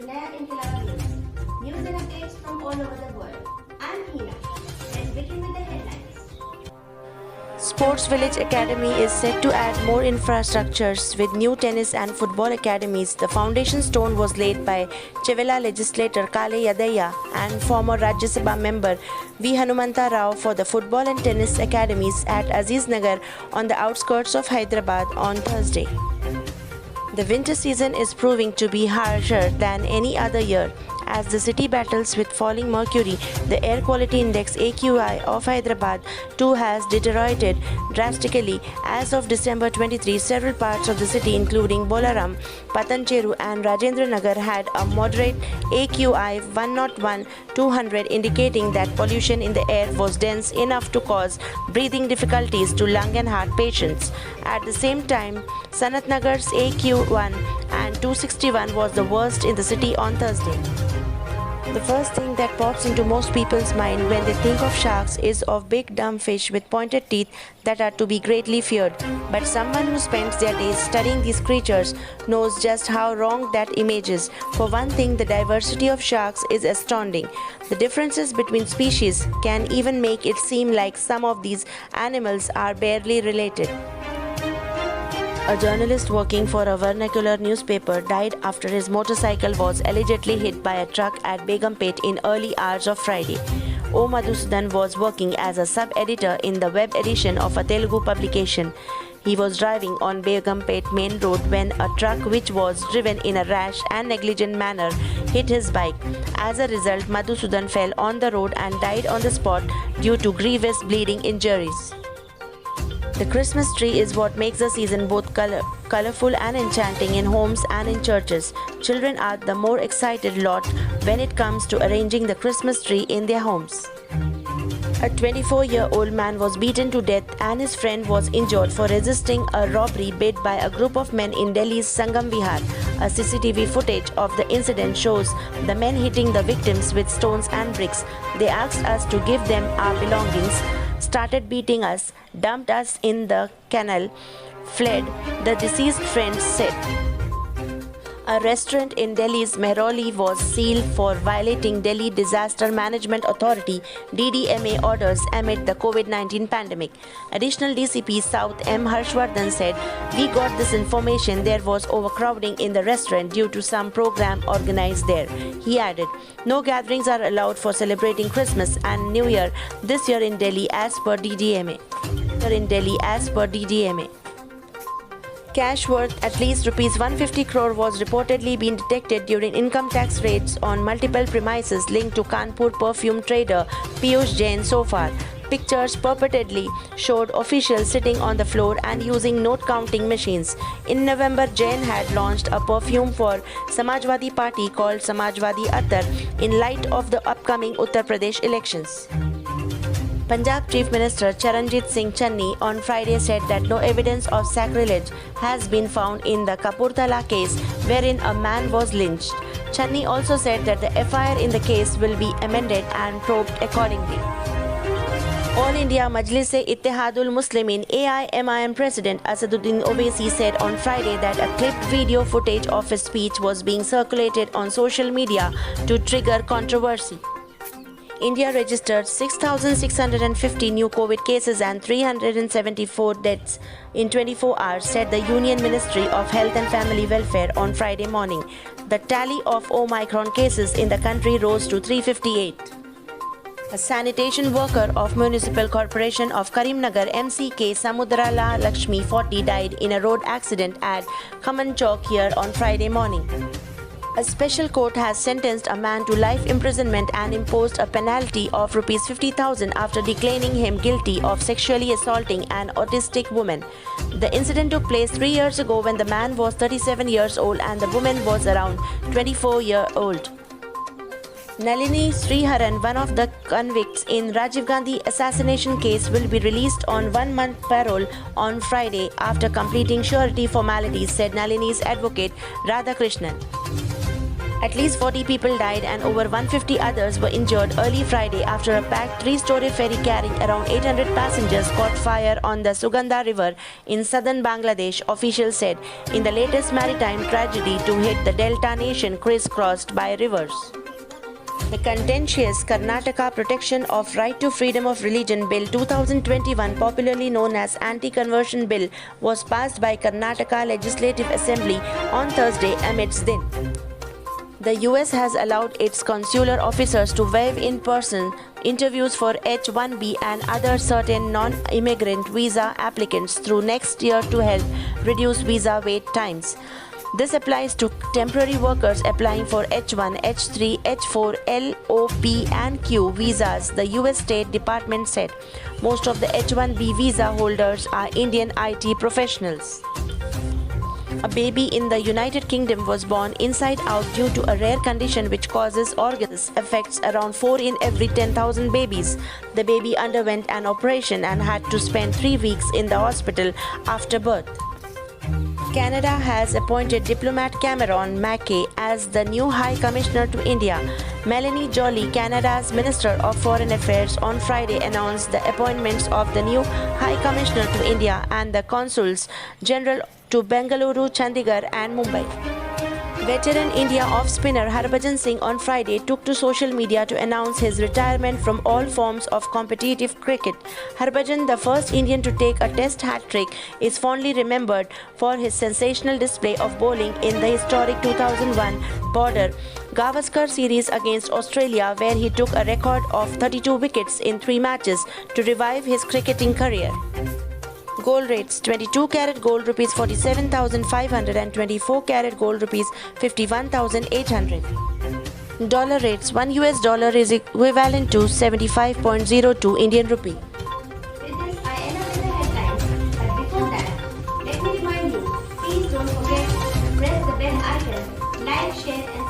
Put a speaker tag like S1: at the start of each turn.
S1: Naya Inkilab News. News and updates from all over the world. I'm Hina. Let's begin with the headlines.
S2: Sports Village Academy is set to add more infrastructures with new tennis and football academies. The foundation stone was laid by Chevela legislator Kale Yadaya and former Rajya Sabha member V. Hanumanta Rao for the football and tennis academies at Aziz Nagar on the outskirts of Hyderabad on Thursday. The winter season is proving to be harsher than any other year. As the city battles with falling mercury, the air quality index AQI of Hyderabad too has deteriorated drastically. As of December 23, several parts of the city including Bolaram, Patancheru and Rajendra Nagar had a moderate AQI 101-200, indicating that pollution in the air was dense enough to cause breathing difficulties to lung and heart patients. At the same time, Sanat Nagar's AQ1 and 261 was the worst in the city on Thursday. The first thing that pops into most people's mind when they think of sharks is of big dumb fish with pointed teeth that are to be greatly feared. But someone who spends their days studying these creatures knows just how wrong that image is. For one thing, the diversity of sharks is astounding. The differences between species can even make it seem like some of these animals are barely related. A journalist working for a vernacular newspaper died after his motorcycle was allegedly hit by a truck at Begumpet in early hours of Friday. O. Madhusudan was working as a sub-editor in the web edition of a Telugu publication. He was driving on Begumpet main road when a truck which was driven in a rash and negligent manner hit his bike. As a result, Madhusudan fell on the road and died on the spot due to grievous bleeding injuries. The Christmas tree is what makes the season both colorful and enchanting in homes and in churches. Children are the more excited lot when it comes to arranging the Christmas tree in their homes. A 24-year-old man was beaten to death and his friend was injured for resisting a robbery bid by a group of men in Delhi's Sangam Vihar. A CCTV footage of the incident shows the men hitting the victims with stones and bricks. They asked us to give them our belongings, started beating us, dumped us in the canal, fled, the deceased friend said. A restaurant in Delhi's Mehrauli was sealed for violating Delhi Disaster Management Authority DDMA orders amid the COVID-19 pandemic. Additional DCP South M. Harshvardhan said, "We got this information there was overcrowding in the restaurant due to some program organized there." He added, "No gatherings are allowed for celebrating Christmas and New Year this year in Delhi as per DDMA. Cash worth at least Rs 150 crore was reportedly being detected during income tax raids on multiple premises linked to Kanpur perfume trader Piyush Jain so far. Pictures purportedly showed officials sitting on the floor and using note counting machines. In November, Jain had launched a perfume for Samajwadi Party called Samajwadi Attar in light of the upcoming Uttar Pradesh elections. Punjab Chief Minister Charanjit Singh Channi on Friday said that no evidence of sacrilege has been found in the Kapurthala case wherein a man was lynched. Channi also said that the FIR in the case will be amended and probed accordingly. All India Majlis-e-Ittehadul Muslimin AIMIM President Asaduddin Owaisi said on Friday that a clipped video footage of his speech was being circulated on social media to trigger controversy. India registered 6,650 new COVID cases and 374 deaths in 24 hours, said the Union Ministry of Health and Family Welfare on Friday morning. The tally of Omicron cases in the country rose to 358. A sanitation worker of Municipal Corporation of Karimnagar MCK Samudrala Lakshmi 40 died in a road accident at Khaman Chowk here on Friday morning. A special court has sentenced a man to life imprisonment and imposed a penalty of Rs 50,000 after declaring him guilty of sexually assaulting an autistic woman. The incident took place 3 years ago when the man was 37 years old and the woman was around 24-year-old. Nalini Sriharan, one of the convicts in Rajiv Gandhi assassination case, will be released on 1-month parole on Friday after completing surety formalities, said Nalini's advocate Radhakrishnan. At least 40 people died and over 150 others were injured early Friday after a packed three-story ferry carrying around 800 passengers caught fire on the Sugandha River in southern Bangladesh, officials said, in the latest maritime tragedy to hit the Delta nation crisscrossed by rivers. The contentious Karnataka Protection of Right to Freedom of Religion Bill 2021, popularly known as Anti-Conversion Bill, was passed by Karnataka Legislative Assembly on Thursday amidst din. The US has allowed its consular officers to waive in-person interviews for H-1B and other certain non-immigrant visa applicants through next year to help reduce visa wait times. This applies to temporary workers applying for H1, H3, H4, L, O, P and Q visas, the US State Department said. Most of the H1B visa holders are Indian IT professionals. A baby in the United Kingdom was born inside out due to a rare condition which causes organs, affects around 4 in every 10,000 babies. The baby underwent an operation and had to spend 3 weeks in the hospital after birth. Canada has appointed diplomat Cameron Mackay as the new High Commissioner to India. Melanie Joly, Canada's Minister of Foreign Affairs, on Friday announced the appointments of the new High Commissioner to India and the Consuls General to Bengaluru, Chandigarh and Mumbai. Veteran India off-spinner Harbhajan Singh on Friday took to social media to announce his retirement from all forms of competitive cricket. Harbhajan, the first Indian to take a test hat-trick, is fondly remembered for his sensational display of bowling in the historic 2001 Border Gavaskar series against Australia, where he took a record of 32 wickets in 3 matches to revive his cricketing career. Gold rates: 22 carat gold rupees 47,500 and 24 carat gold rupees 51,800. Dollar rates: 1 US dollar is equivalent to 75.02 Indian rupee.
S1: With this, I end up with the headlines. But before that, let me remind you, please don't forget to press the bell icon, like, share and